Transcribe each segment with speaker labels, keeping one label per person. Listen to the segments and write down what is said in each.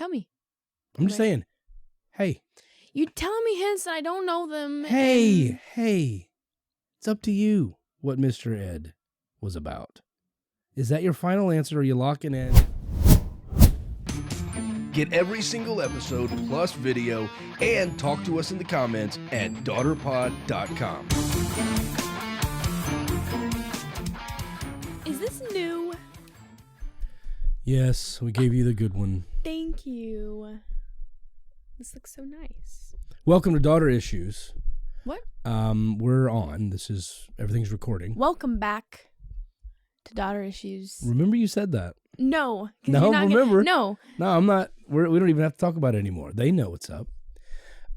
Speaker 1: Tell me.
Speaker 2: I'm just saying, hey.
Speaker 1: You telling me hints and I don't know them.
Speaker 2: Hey. It's up to you what Mr. Ed was about. Is that your final answer or are you locking in? Get every single episode plus video and talk to us in the comments at daughterpod.com.
Speaker 1: Is this new?
Speaker 2: Yes, we gave you the good one.
Speaker 1: Thank you. This looks so nice.
Speaker 2: Welcome to Daughter Issues.
Speaker 1: What?
Speaker 2: We're on. Everything's recording.
Speaker 1: Welcome back to Daughter Issues.
Speaker 2: Remember you said that.
Speaker 1: No.
Speaker 2: No, remember.
Speaker 1: No,
Speaker 2: I'm not. We don't even have to talk about it anymore. They know what's up.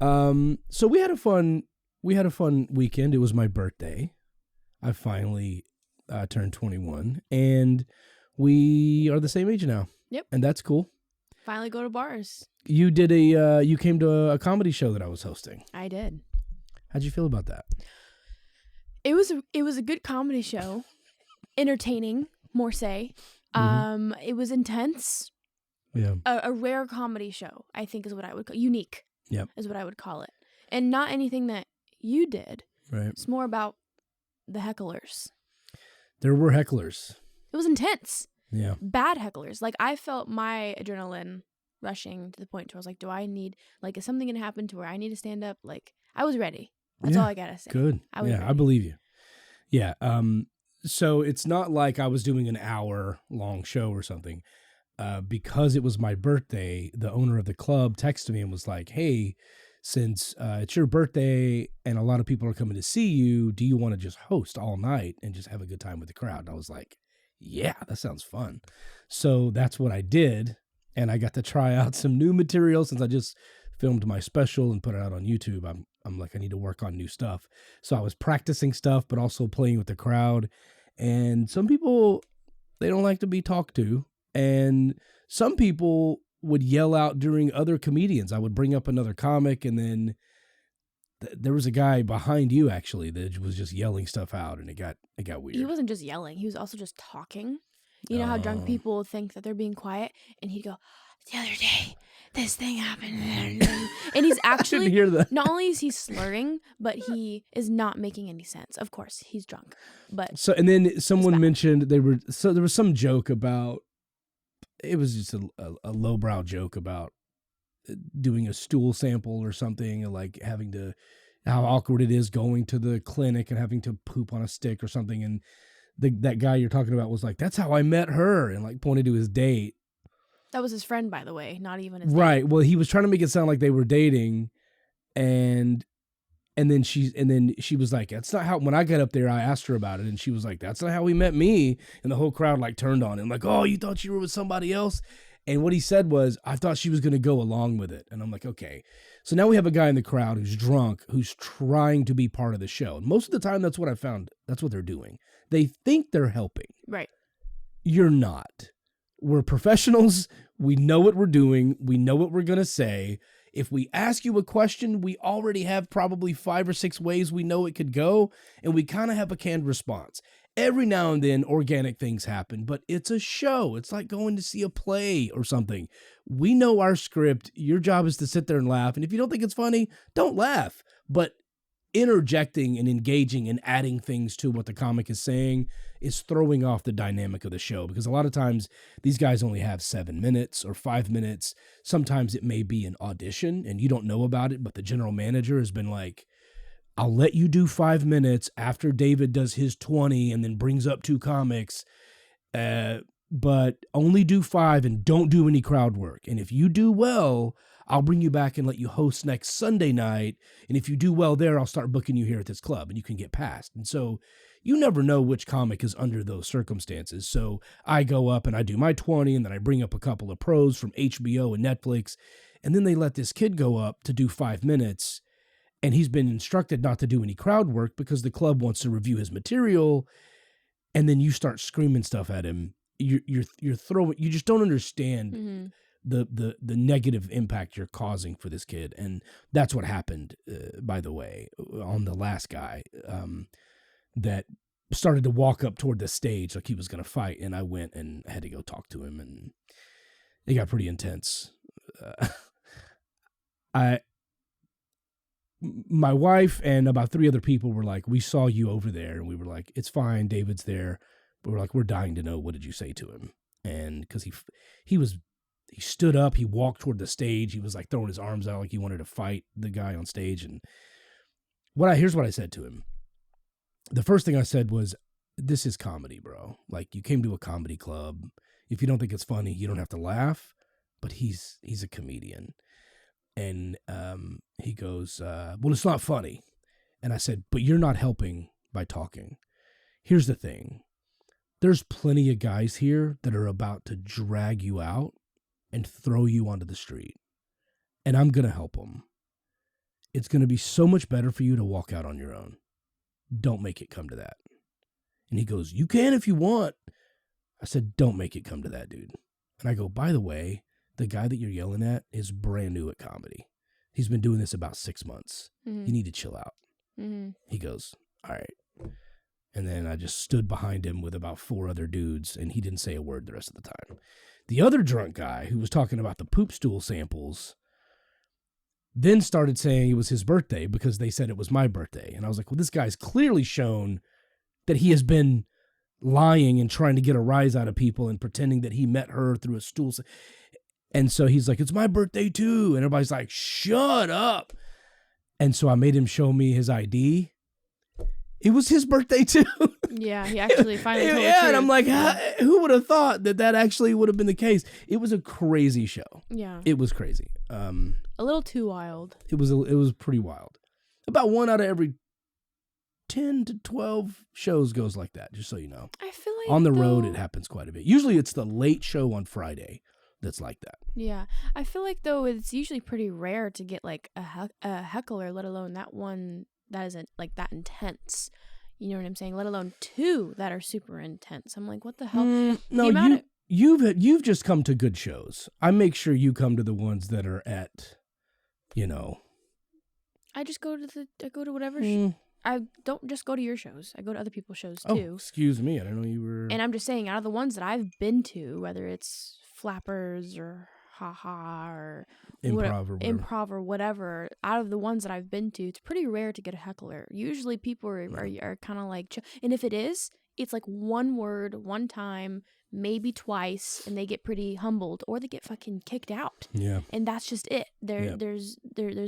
Speaker 2: So we had a fun weekend. It was my birthday. I finally turned 21, and we are the same age now.
Speaker 1: Yep.
Speaker 2: And that's cool.
Speaker 1: Finally go to bars.
Speaker 2: You did you came to a comedy show that I was hosting.
Speaker 1: I did.
Speaker 2: How'd you feel about that?
Speaker 1: It was a good comedy show. Entertaining, more say.
Speaker 2: Mm-hmm.
Speaker 1: It was intense.
Speaker 2: Yeah.
Speaker 1: A rare comedy show, I think is what I would call unique.
Speaker 2: Yep.
Speaker 1: Is what I would call it. And not anything that you did.
Speaker 2: Right.
Speaker 1: It's more about the hecklers.
Speaker 2: There were hecklers.
Speaker 1: It was intense.
Speaker 2: Yeah.
Speaker 1: Bad hecklers. Like, I felt my adrenaline rushing to the point where I was like, do I need, like, is something going to happen to where I need to stand up? Like, I was ready. That's all I got to say.
Speaker 2: Good.
Speaker 1: Ready.
Speaker 2: I believe you. Yeah. So it's not like I was doing an hour-long show or something. Because it was my birthday, the owner of the club texted me and was like, hey, since it's your birthday and a lot of people are coming to see you, do you want to just host all night and just have a good time with the crowd? And I was like, yeah, that sounds fun. So that's what I did. And I got to try out some new material since I just filmed my special and put it out on YouTube. I'm like, I need to work on new stuff. So I was practicing stuff, but also playing with the crowd. And some people, they don't like to be talked to. And some people would yell out during other comedians. I would bring up another comic, and then there was a guy behind you actually that was just yelling stuff out, and it got weird.
Speaker 1: He wasn't just yelling; he was also just talking. You know how drunk people think that they're being quiet, and he'd go, "The other day, this thing happened," and he's actually
Speaker 2: I didn't hear that.
Speaker 1: Not only is he slurring, but he is not making any sense. Of course, he's drunk. But
Speaker 2: so, and then someone mentioned there was some joke about. It was just a lowbrow joke about doing a stool sample or something, and like how awkward it is going to the clinic and having to poop on a stick or something. And that guy you're talking about was like, that's how I met her, and like pointed to his date.
Speaker 1: That was his friend, by the way, not even his
Speaker 2: right.
Speaker 1: date.
Speaker 2: Well, he was trying to make it sound like they were dating, and then she was like, that's not how, when I got up there, I asked her about it, and she was like, that's not how we met me. And the whole crowd like turned on him, like, oh, you thought you were with somebody else? And what he said was, I thought she was going to go along with it. And I'm like, okay. So now we have a guy in the crowd who's drunk, who's trying to be part of the show. And most of the time, that's what I found. That's what they're doing. They think they're helping.
Speaker 1: Right.
Speaker 2: You're not. We're professionals. We know what we're doing. We know what we're going to say. If we ask you a question, we already have probably 5 or 6 ways we know it could go, and we kind of have a canned response. Every now and then, organic things happen, but it's a show. It's like going to see a play or something. We know our script. Your job is to sit there and laugh, and if you don't think it's funny, don't laugh. But interjecting and engaging and adding things to what the comic is saying is throwing off the dynamic of the show, because a lot of times these guys only have 7 minutes or 5 minutes. Sometimes it may be an audition and you don't know about it, but the general manager has been like, I'll let you do 5 minutes after David does his 20 and then brings up 2 comics, but only do 5 and don't do any crowd work. And if you do well, I'll bring you back and let you host next Sunday night. And if you do well there, I'll start booking you here at this club and you can get past. And so you never know which comic is under those circumstances. So I go up and I do my 20, and then I bring up a couple of pros from HBO and Netflix. And then they let this kid go up to do 5 minutes. And he's been instructed not to do any crowd work because the club wants to review his material. And then you start screaming stuff at him. You're throwing, you just don't understand the negative impact you're causing for this kid. And that's what happened, by the way, on the last guy, that started to walk up toward the stage like he was going to fight. And I went and had to go talk to him, and it got pretty intense. My wife and about 3 other people were like, we saw you over there, and we were like, it's fine, David's there, but we're like, we're dying to know, what did you say to him? And because he stood up, he walked toward the stage, he was like throwing his arms out like he wanted to fight the guy on stage. And here's what I said to him. The first thing I said was, this is comedy, bro. Like, you came to a comedy club. If you don't think it's funny, you don't have to laugh. But he's a comedian. And he goes, well, it's not funny. And I said, but you're not helping by talking. Here's the thing. There's plenty of guys here that are about to drag you out and throw you onto the street. And I'm going to help them. It's going to be so much better for you to walk out on your own. Don't make it come to that. And he goes, you can if you want. I said, don't make it come to that, dude. And I go, by the way, the guy that you're yelling at is brand new at comedy. He's been doing this about 6 months. Mm-hmm. You need to chill out. Mm-hmm. He goes, all right. And then I just stood behind him with about 4 other dudes, and he didn't say a word the rest of the time. The other drunk guy who was talking about the poop stool samples then started saying it was his birthday because they said it was my birthday. And I was like, well, this guy's clearly shown that he has been lying and trying to get a rise out of people and pretending that he met her through a stool. And so he's like, it's my birthday too. And everybody's like, shut up. And so I made him show me his ID. It was his birthday too.
Speaker 1: Yeah, he actually finally told the truth.
Speaker 2: And I'm like, who would have thought that actually would have been the case? It was a crazy show.
Speaker 1: Yeah.
Speaker 2: It was crazy.
Speaker 1: A little too wild.
Speaker 2: It was pretty wild. About 1 out of every 10 to 12 shows goes like that, just so you know.
Speaker 1: I feel like
Speaker 2: on the road it happens quite a bit. Usually it's the late show on Friday that's like that.
Speaker 1: Yeah. I feel like, though, it's usually pretty rare to get like a heckler, let alone that one that isn't like that intense. You know what I'm saying? Let alone 2 that are super intense. I'm like, what the hell?
Speaker 2: No, you've just come to good shows. I make sure you come to the ones that are at, you know.
Speaker 1: I just go to whatever. I don't just go to your shows. I go to other people's shows too.
Speaker 2: Oh, excuse me. I didn't know you were.
Speaker 1: And I'm just saying, out of the ones that I've been to, whether it's Flappers or Haha or improv or whatever, out of the ones that I've been to, it's pretty rare to get a heckler. Usually people are kind of like, and if it is, it's like one word, one time, maybe twice, and they get pretty humbled or they get fucking kicked out.
Speaker 2: Yeah.
Speaker 1: And that's just it. There's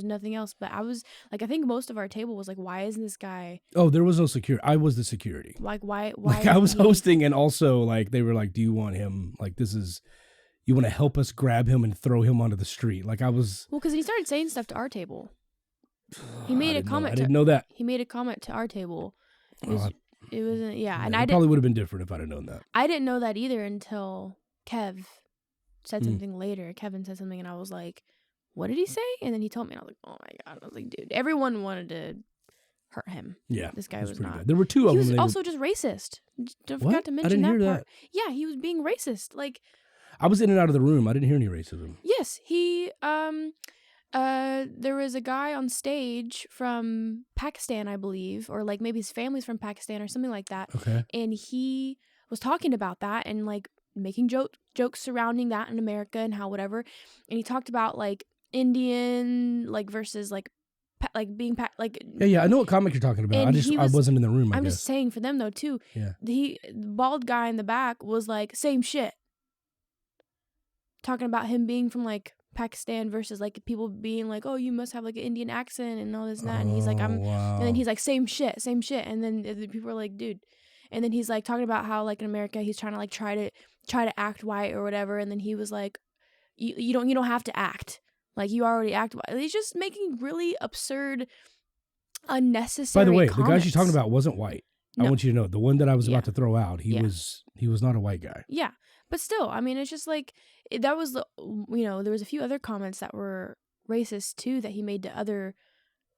Speaker 1: nothing else. But I was like, I think most of our table was like, why isn't this guy?
Speaker 2: Oh, there was no security. I was the security.
Speaker 1: Like, why?
Speaker 2: Like, I was hosting, and also like they were like, do you want him? Like, you want to help us grab him and throw him onto the street? Like, I was.
Speaker 1: Well, because he started saying stuff to our table. He made a comment.
Speaker 2: I didn't know that.
Speaker 1: He made a comment to our table. It wasn't, yeah. And
Speaker 2: it probably would have been different if I'd have known that.
Speaker 1: I didn't know that either until Kev said something later. Kevin said something, and I was like, what did he say? And then he told me, and I was like, oh my God. I was like, dude, everyone wanted to hurt him.
Speaker 2: Yeah.
Speaker 1: This guy was not.
Speaker 2: Bad. There were 2 of them.
Speaker 1: He was also just racist. I forgot to mention that part. Yeah, he was being racist. Like,
Speaker 2: I was in and out of the room. I didn't hear any racism.
Speaker 1: Yes, there was a guy on stage from Pakistan, I believe, or like maybe his family's from Pakistan or something like that.
Speaker 2: Okay.
Speaker 1: And he was talking about that and like making jokes surrounding that in America and how whatever. And he talked about like Indian like versus like being like.
Speaker 2: Yeah, I know what comic you're talking about. I wasn't in the room.
Speaker 1: I'm just saying for them though too.
Speaker 2: Yeah.
Speaker 1: The bald guy in the back was like same shit. Talking about him being from like Pakistan versus like people being like, oh, you must have like an Indian accent and all this and that. And he's like, wow. And then he's like, same shit. And then the people are like, dude. And then he's like talking about how like in America he's trying to like try to act white or whatever. And then he was like, you don't have to act like you already act white. He's just making really absurd, unnecessary.
Speaker 2: By the way,
Speaker 1: comments.
Speaker 2: the guy she's talking about wasn't white. No. I want you to know the one that I was about to throw out. He was not a white guy.
Speaker 1: Yeah. But still, I mean, it's just like, that was the, there was a few other comments that were racist too that he made to other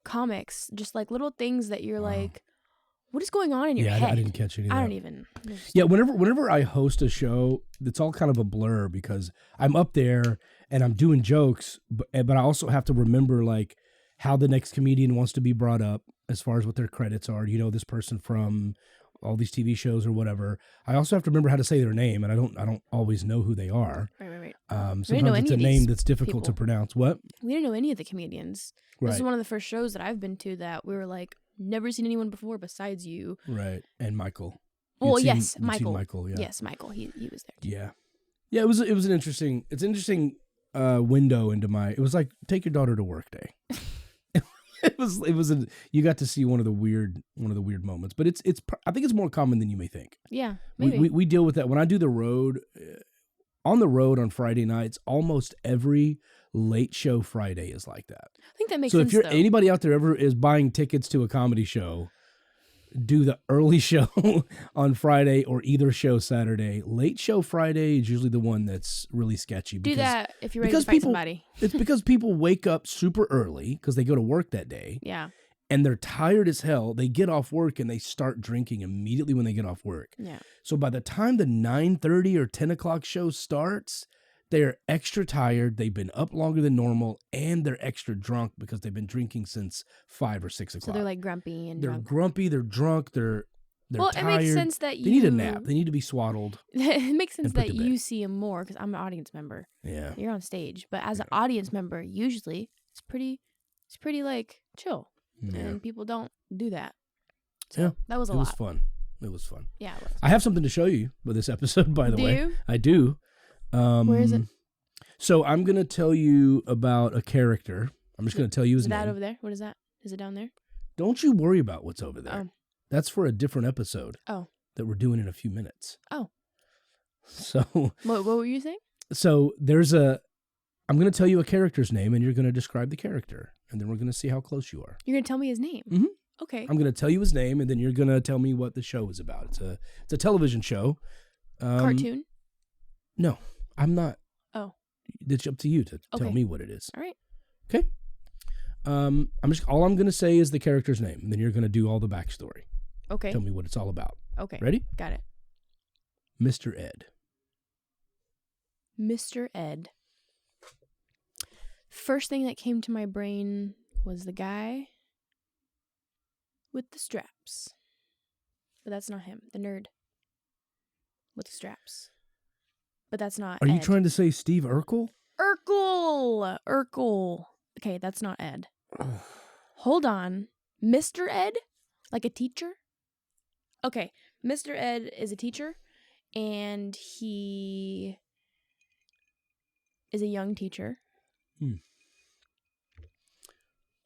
Speaker 1: comics. Just like little things that you're like, what is going on in your head?
Speaker 2: I didn't catch any of that.
Speaker 1: I don't even.
Speaker 2: Yeah, whenever I host a show, it's all kind of a blur because I'm up there and I'm doing jokes, but I also have to remember like how the next comedian wants to be brought up as far as what their credits are. You know, this person from all these TV shows or whatever. I also have to remember how to say their name, and I don't always know who they are.
Speaker 1: Right.
Speaker 2: Sometimes it's a name that's difficult to pronounce. What?
Speaker 1: We didn't know any of the comedians.
Speaker 2: Right.
Speaker 1: This is one of the first shows that I've been to that we were like, never seen anyone before besides you.
Speaker 2: Right. And Michael.
Speaker 1: Well,
Speaker 2: You'd
Speaker 1: yes,
Speaker 2: seen
Speaker 1: Michael.
Speaker 2: Michael, yeah.
Speaker 1: Yes, Michael. He was there too.
Speaker 2: Yeah. Yeah, it was an interesting window into it was like take your daughter to work day. You got to see one of the weird moments, but I think it's more common than you may think.
Speaker 1: Yeah, maybe.
Speaker 2: We deal with that when I do the road on the road on Friday nights. Almost every late show Friday is like that.
Speaker 1: I think that makes sense.
Speaker 2: So if anybody out there ever is buying tickets to a comedy show, do the early show on Friday or either show Saturday. Late show Friday is usually the one that's really sketchy.
Speaker 1: Do that if you're ready to fight somebody.
Speaker 2: It's because people wake up super early because they go to work that day.
Speaker 1: Yeah.
Speaker 2: And they're tired as hell. They get off work and they start drinking immediately when they get off work.
Speaker 1: Yeah.
Speaker 2: So by the time the 9:30 or 10 o'clock show starts, they're extra tired. They've been up longer than normal, and they're extra drunk because they've been drinking since 5 or 6 o'clock.
Speaker 1: So they're like grumpy and
Speaker 2: they're
Speaker 1: drunk.
Speaker 2: grumpy. They're drunk. They're tired.
Speaker 1: It makes sense that
Speaker 2: they need a nap. They need to be swaddled.
Speaker 1: It makes sense that
Speaker 2: to
Speaker 1: you
Speaker 2: bed.
Speaker 1: see them more because I'm an audience member.
Speaker 2: Yeah.
Speaker 1: You're on stage, but as an audience member, usually it's pretty like chill, and people don't do that. So
Speaker 2: yeah,
Speaker 1: that was a
Speaker 2: lot. It was fun.
Speaker 1: Yeah, it was.
Speaker 2: I have something to show you with this episode, by the way.
Speaker 1: Do you?
Speaker 2: I do.
Speaker 1: Where is it?
Speaker 2: So I'm going to tell you about a character. I'm just going to tell you his name.
Speaker 1: Is that over there? What is that? Is it down there?
Speaker 2: Don't you worry about what's over there.
Speaker 1: Oh.
Speaker 2: That's for a different episode.
Speaker 1: Oh.
Speaker 2: That we're doing in a few minutes.
Speaker 1: Oh.
Speaker 2: So.
Speaker 1: What were you saying?
Speaker 2: So I'm going to tell you a character's name, and you're going to describe the character, and then we're going to see how close you are.
Speaker 1: You're going to tell me his name?
Speaker 2: Mm-hmm.
Speaker 1: Okay.
Speaker 2: I'm going to tell you his name, and then you're going to tell me what the show is about. It's a television show.
Speaker 1: Cartoon?
Speaker 2: No, I'm not.
Speaker 1: Oh.
Speaker 2: It's up to you to tell me what it is.
Speaker 1: All right.
Speaker 2: Okay. All I'm going to say is the character's name, and then you're going to do all the backstory.
Speaker 1: Okay.
Speaker 2: Tell me what it's all about.
Speaker 1: Okay.
Speaker 2: Ready?
Speaker 1: Got it.
Speaker 2: Mr. Ed.
Speaker 1: Mr. Ed. First thing that came to my brain was the guy with the straps. But that's not him. The nerd with the straps. But that's not
Speaker 2: Are
Speaker 1: Ed.
Speaker 2: you trying to say Steve Urkel?
Speaker 1: Urkel. Okay, that's not Ed. Hold on. Mr. Ed? Like a teacher? Okay, Mr. Ed is a teacher, and he is a young teacher.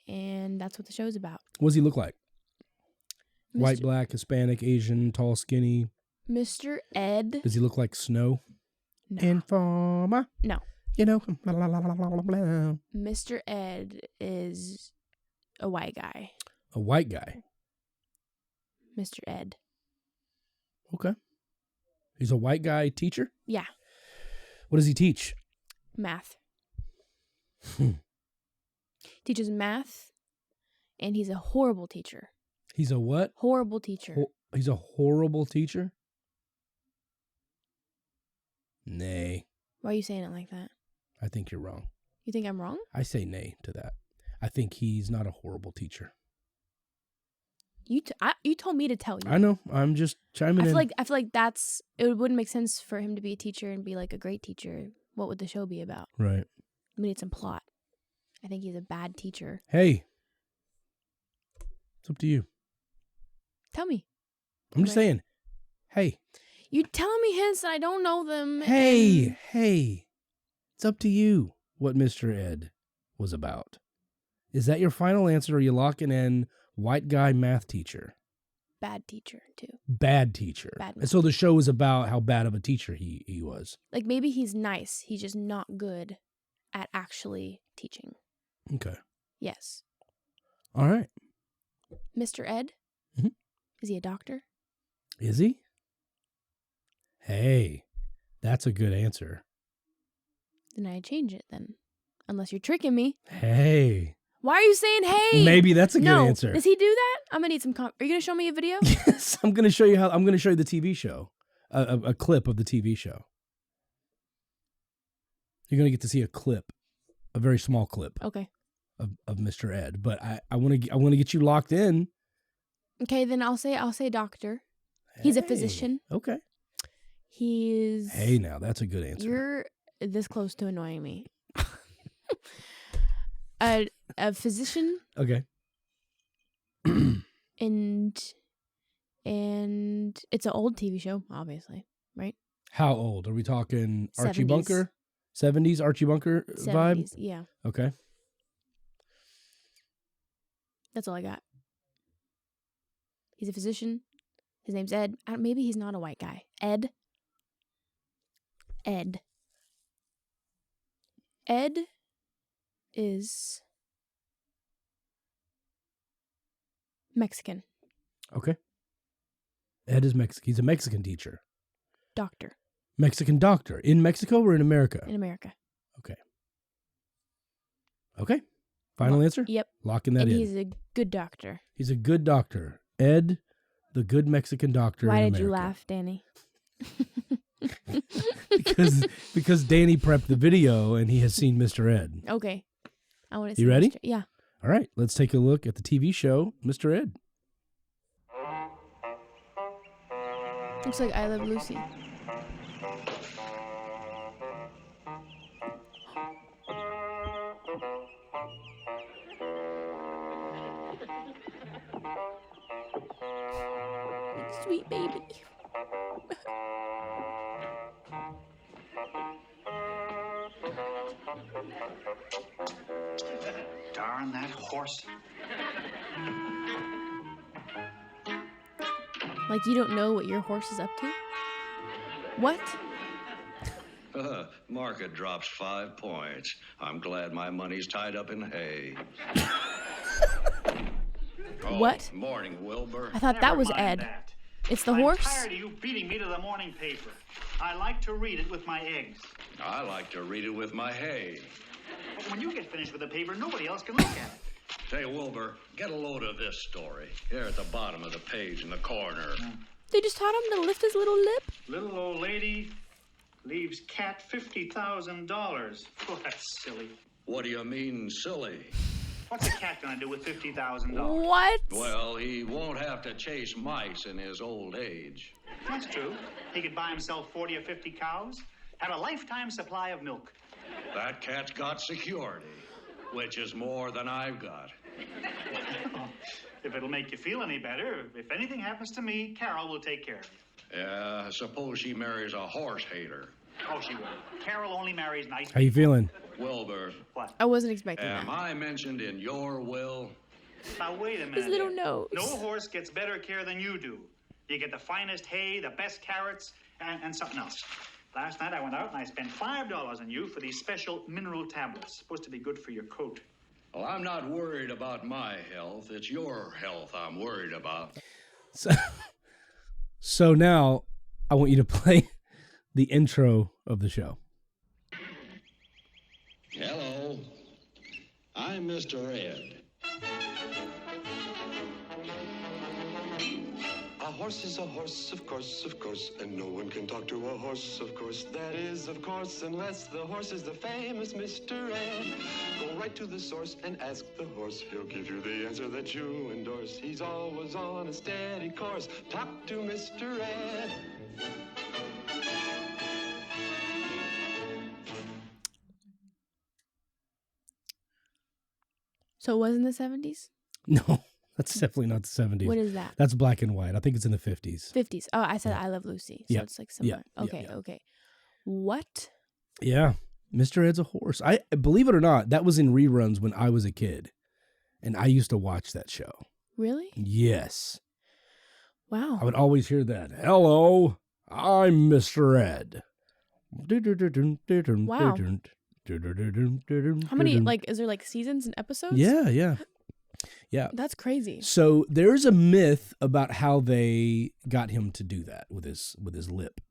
Speaker 1: And that's what the show's about.
Speaker 2: What does he look like? White, black, Hispanic, Asian, tall, skinny?
Speaker 1: Mr. Ed.
Speaker 2: Does he look like Snow?
Speaker 1: No.
Speaker 2: Informer.
Speaker 1: No.
Speaker 2: You know.
Speaker 1: Mr. Ed is a white guy.
Speaker 2: A white guy?
Speaker 1: Mr. Ed.
Speaker 2: Okay. He's a white guy teacher?
Speaker 1: Yeah.
Speaker 2: What does he teach?
Speaker 1: Math. Teaches math, and he's a horrible teacher.
Speaker 2: He's a what?
Speaker 1: Horrible teacher.
Speaker 2: He's a horrible teacher? Nay.
Speaker 1: Why are you saying it like that?
Speaker 2: I think you're wrong.
Speaker 1: You think I'm wrong?
Speaker 2: I say nay to that. I think he's not a horrible teacher.
Speaker 1: You told me to tell you.
Speaker 2: I know. I'm just chiming in.
Speaker 1: I feel like it wouldn't make sense for him to be a teacher and be like a great teacher. What would the show be about?
Speaker 2: Right.
Speaker 1: We need some plot. I think he's a bad teacher.
Speaker 2: Hey. It's up to you.
Speaker 1: Tell me.
Speaker 2: I'm just saying. Hey.
Speaker 1: You telling me hints and I don't know them.
Speaker 2: Hey. It's up to you what Mr. Ed was about. Is that your final answer, or are you locking in white guy math teacher?
Speaker 1: Bad teacher, too.
Speaker 2: Bad teacher. And so the show is about how bad of a teacher he was.
Speaker 1: Like, maybe he's nice. He's just not good at actually teaching.
Speaker 2: Okay.
Speaker 1: Yes.
Speaker 2: All right.
Speaker 1: Mr. Ed?
Speaker 2: Mm-hmm.
Speaker 1: Is he a doctor?
Speaker 2: Is he? Hey, that's a good answer.
Speaker 1: Then I change it then. Unless you're tricking me.
Speaker 2: Hey.
Speaker 1: Why are you saying hey?
Speaker 2: Maybe that's a good answer.
Speaker 1: Does he do that? I'm gonna need some. Are you gonna show me a video?
Speaker 2: Yes, I'm gonna show you how. I'm gonna show you the TV show, a clip of the TV show. You're gonna get to see a clip, a very small clip.
Speaker 1: Okay.
Speaker 2: Of Mr. Ed, but I want to get you locked in.
Speaker 1: Okay, then I'll say doctor. He's a physician.
Speaker 2: Okay.
Speaker 1: He's...
Speaker 2: Hey, now, that's a good answer.
Speaker 1: You're this close to annoying me. A physician.
Speaker 2: Okay.
Speaker 1: and it's an old TV show, obviously, right?
Speaker 2: How old? Are we talking Archie
Speaker 1: 70s.
Speaker 2: Bunker? 70s Archie Bunker
Speaker 1: 70s,
Speaker 2: vibe?
Speaker 1: yeah.
Speaker 2: Okay.
Speaker 1: That's all I got. He's a physician. His name's Ed. Maybe he's not a white guy. Ed. Ed is Mexican.
Speaker 2: Okay. Ed is Mexican. He's a Mexican teacher.
Speaker 1: Doctor.
Speaker 2: Mexican doctor. In Mexico or in America?
Speaker 1: In America.
Speaker 2: Okay. Final answer?
Speaker 1: Yep.
Speaker 2: Locking that
Speaker 1: and
Speaker 2: in.
Speaker 1: He's a good doctor.
Speaker 2: He's a good doctor. Ed, the good Mexican doctor.
Speaker 1: Why
Speaker 2: in
Speaker 1: did you
Speaker 2: America.
Speaker 1: laugh, Danny?
Speaker 2: because Danny prepped the video and he has seen Mr. Ed.
Speaker 1: Okay. I want to see.
Speaker 2: You ready?
Speaker 1: Yeah.
Speaker 2: All right. Let's take a look at the TV show, Mr. Ed.
Speaker 1: Looks like I Love Lucy. Sweet baby.
Speaker 3: Darn that horse.
Speaker 1: Like you don't know what your horse is up to? What?
Speaker 4: Market drops 5 points. I'm glad my money's tied up in hay.
Speaker 1: What?
Speaker 4: Morning, Wilbur.
Speaker 1: I thought that was
Speaker 3: Never mind
Speaker 1: Ed.
Speaker 3: that.
Speaker 1: It's the
Speaker 3: I'm
Speaker 1: horse?
Speaker 3: tired of you beating me to the morning paper. I like to read it with my eggs.
Speaker 4: I like to read it with my hay.
Speaker 3: But when you get finished with the paper, nobody else can look at it.
Speaker 4: Say, Wilbur, get a load of this story. Here at the bottom of the page in the corner.
Speaker 1: They just taught him to lift his little lip?
Speaker 3: Little old lady leaves cat $50,000. Oh, that's silly.
Speaker 4: What do you mean, silly?
Speaker 3: What's a cat gonna do with $50,000?
Speaker 1: What?
Speaker 4: Well, he won't have to chase mice in his old age.
Speaker 3: That's true. He could buy himself 40 or 50 cows, have a lifetime supply of milk.
Speaker 4: That cat's got security, which is more than I've got.
Speaker 3: If it'll make you feel any better, if anything happens to me, Carol will take care of you.
Speaker 4: Yeah, suppose she marries a horse hater.
Speaker 3: Oh, she will. Carol only marries nice
Speaker 2: How you feeling?
Speaker 4: Wilbur,
Speaker 3: What?
Speaker 1: I wasn't expecting
Speaker 4: am
Speaker 1: that.
Speaker 4: I mentioned in your will?
Speaker 3: Now, wait a minute.
Speaker 1: His little
Speaker 3: there.
Speaker 1: nose.
Speaker 3: No horse gets better care than you do. You get the finest hay, the best carrots, and something else. Last night I went out and I spent $5 on you for these special mineral tablets. Supposed to be good for your coat.
Speaker 4: Well, I'm not worried about my health. It's your health I'm worried about.
Speaker 2: So now I want you to play the intro of the show.
Speaker 4: Hello, I'm Mr. Ed.
Speaker 5: A horse is a horse, of course, and no one can talk to a horse, of course. That is, of course, unless the horse is the famous Mr. Ed. Go right to the source and ask the horse. He'll give you the answer that you endorse. He's always on a steady course. Talk to Mr. Ed.
Speaker 1: So it was in the 70s?
Speaker 2: No, that's definitely not the 70s.
Speaker 1: What is that?
Speaker 2: That's black and white. I think it's in the 50s.
Speaker 1: 50s. Oh, I said
Speaker 2: Yeah.
Speaker 1: I Love Lucy. So
Speaker 2: Yeah.
Speaker 1: it's like similar.
Speaker 2: Yeah.
Speaker 1: Okay,
Speaker 2: Yeah.
Speaker 1: okay. What?
Speaker 2: Yeah. Mr. Ed's a horse. I believe it or not, that was in reruns when I was a kid. And I used to watch that show.
Speaker 1: Really?
Speaker 2: Yes.
Speaker 1: Wow.
Speaker 2: I would always hear that. Hello, I'm Mr. Ed.
Speaker 1: Wow. How many, like, is there like seasons and episodes?
Speaker 2: Yeah.
Speaker 1: That's crazy.
Speaker 2: So there's a myth about how they got him to do that with his lip.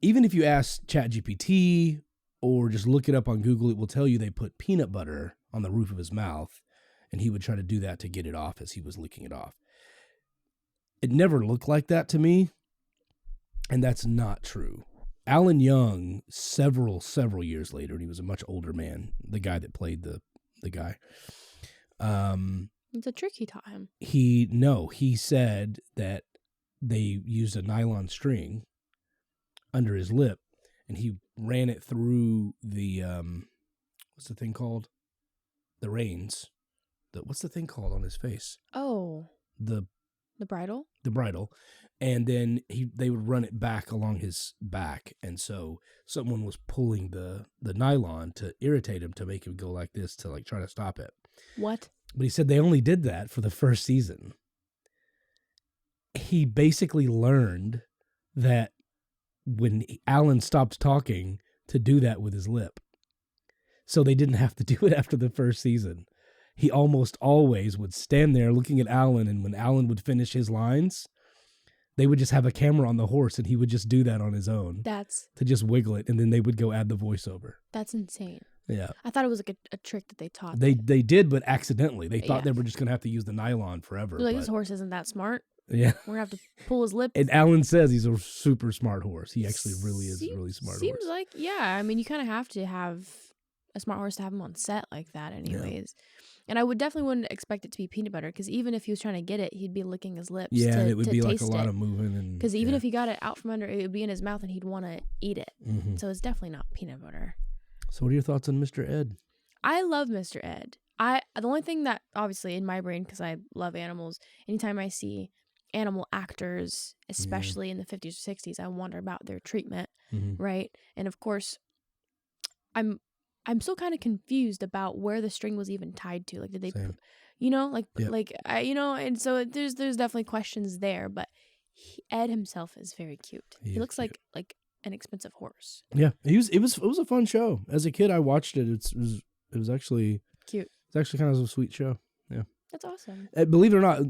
Speaker 2: Even if you ask ChatGPT or just look it up on Google, it will tell you they put peanut butter on the roof of his mouth, and he would try to do that to get it off as he was licking it off. It never looked like that to me, and that's not true. Alan Young, several years later, and he was a much older man, the guy that played the guy.
Speaker 1: It's a trick he taught him.
Speaker 2: He said that they used a nylon string under his lip, and he ran it through the what's the thing called? The reins. What's the thing called on his face?
Speaker 1: Oh.
Speaker 2: The
Speaker 1: bridle?
Speaker 2: The bridle. And then they would run it back along his back. And so someone was pulling the nylon to irritate him, to make him go like this, to like try to stop it.
Speaker 1: What?
Speaker 2: But he said they only did that for the first season. He basically learned that when Alan stopped talking, to do that with his lip. So they didn't have to do it after the first season. He almost always would stand there looking at Alan, and when Alan would finish his lines, they would just have a camera on the horse, and he would just do that on his own. To just wiggle it, and then they would go add the voiceover.
Speaker 1: That's insane.
Speaker 2: Yeah.
Speaker 1: I thought it was like a trick that they taught.
Speaker 2: They did, but accidentally. They thought they were just going to have to use the nylon forever.
Speaker 1: Like, this horse isn't that smart.
Speaker 2: Yeah.
Speaker 1: We're going to have to pull his lip.
Speaker 2: And Alan says he's a super smart horse. He actually really is a really smart horse.
Speaker 1: Seems like, yeah. I mean, you kind of have to have a smart horse to have him on set like that anyways. Yeah. And I wouldn't expect it to be peanut butter, because even if he was trying to get it, he'd be licking his lips.
Speaker 2: Yeah,
Speaker 1: to,
Speaker 2: it would be like a lot
Speaker 1: it.
Speaker 2: of moving.
Speaker 1: Because even if he got it out from under, it would be in his mouth and he'd want to eat it.
Speaker 2: Mm-hmm.
Speaker 1: So it's definitely not peanut butter.
Speaker 2: So what are your thoughts on Mr. Ed?
Speaker 1: I love Mr. Ed. The only thing that, obviously, in my brain, because I love animals, anytime I see animal actors, especially in the 50s or 60s, I wonder about their treatment, right? And of course, I'm still kind of confused about where the string was even tied to. Like, did they, and so there's definitely questions there. But Ed himself is very cute. He looks
Speaker 2: cute.
Speaker 1: like an expensive horse.
Speaker 2: Yeah, it was a fun show. As a kid, I watched it. It was actually
Speaker 1: cute.
Speaker 2: It's actually kind of a sweet show. Yeah,
Speaker 1: that's awesome.
Speaker 2: Believe it or not,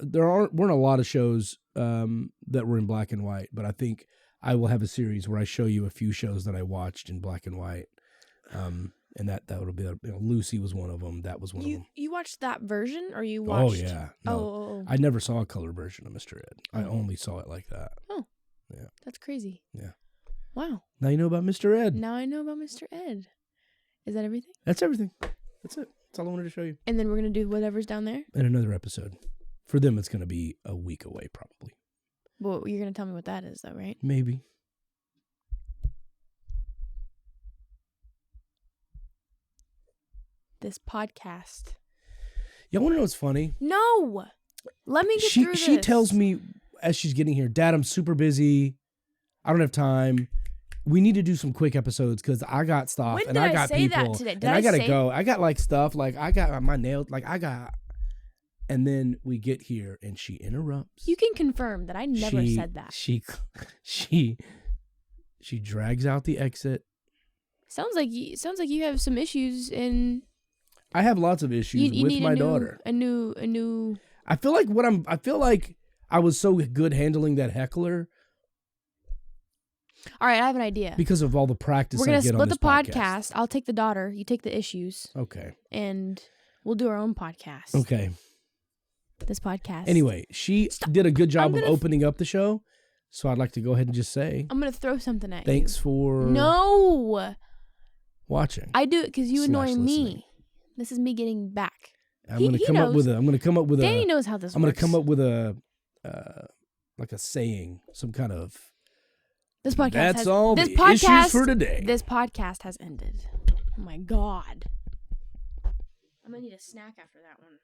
Speaker 2: there weren't a lot of shows that were in black and white. But I think I will have a series where I show you a few shows that I watched in black and white. And that would be, Lucy was one of them. That was one of them.
Speaker 1: You watched that version, or you watched?
Speaker 2: Oh yeah. No, I never saw a color version of Mr. Ed. I only saw it like that.
Speaker 1: Oh.
Speaker 2: Yeah.
Speaker 1: That's crazy.
Speaker 2: Yeah.
Speaker 1: Wow.
Speaker 2: Now you know about Mr. Ed.
Speaker 1: Now I know about Mr. Ed. Is that everything?
Speaker 2: That's everything. That's it. That's all I wanted to show you.
Speaker 1: And then we're gonna do whatever's down there.
Speaker 2: In another episode. For them, it's gonna be a week away, probably.
Speaker 1: Well, you're gonna tell me what that is, though, right?
Speaker 2: Maybe.
Speaker 1: This podcast.
Speaker 2: Y'all want to know what's funny?
Speaker 1: No! Let me get through this.
Speaker 2: She tells me as she's getting here, Dad, I'm super busy. I don't have time. We need to do some quick episodes because I got stuff and I got people. And I gotta go. I got like stuff, like I got my nails, like I got. And then we get here and she interrupts.
Speaker 1: You can confirm that I never said that.
Speaker 2: She drags out the exit.
Speaker 1: Sounds like you have some issues in.
Speaker 2: I have lots of issues with my daughter.
Speaker 1: A new.
Speaker 2: I feel like I was so good handling that heckler.
Speaker 1: All right, I have an idea.
Speaker 2: Because of all the practice I get on this podcast. We're going to split the podcast.
Speaker 1: I'll take the daughter. You take the issues.
Speaker 2: Okay.
Speaker 1: And we'll do our own podcast.
Speaker 2: Okay.
Speaker 1: This podcast.
Speaker 2: Anyway, she did a good job of opening up the show. So I'd like to go ahead and just say.
Speaker 1: I'm going to throw something at you.
Speaker 2: Thanks for.
Speaker 1: No.
Speaker 2: Watching.
Speaker 1: I do it because you annoy me. This is me getting back.
Speaker 2: I'm going to come up with a.
Speaker 1: Danny knows how this works.
Speaker 2: I'm going to come up with a saying, some kind of.
Speaker 1: This podcast.
Speaker 2: That's all the issues for today.
Speaker 1: This podcast has ended. Oh my God. I'm going to need a snack after that one.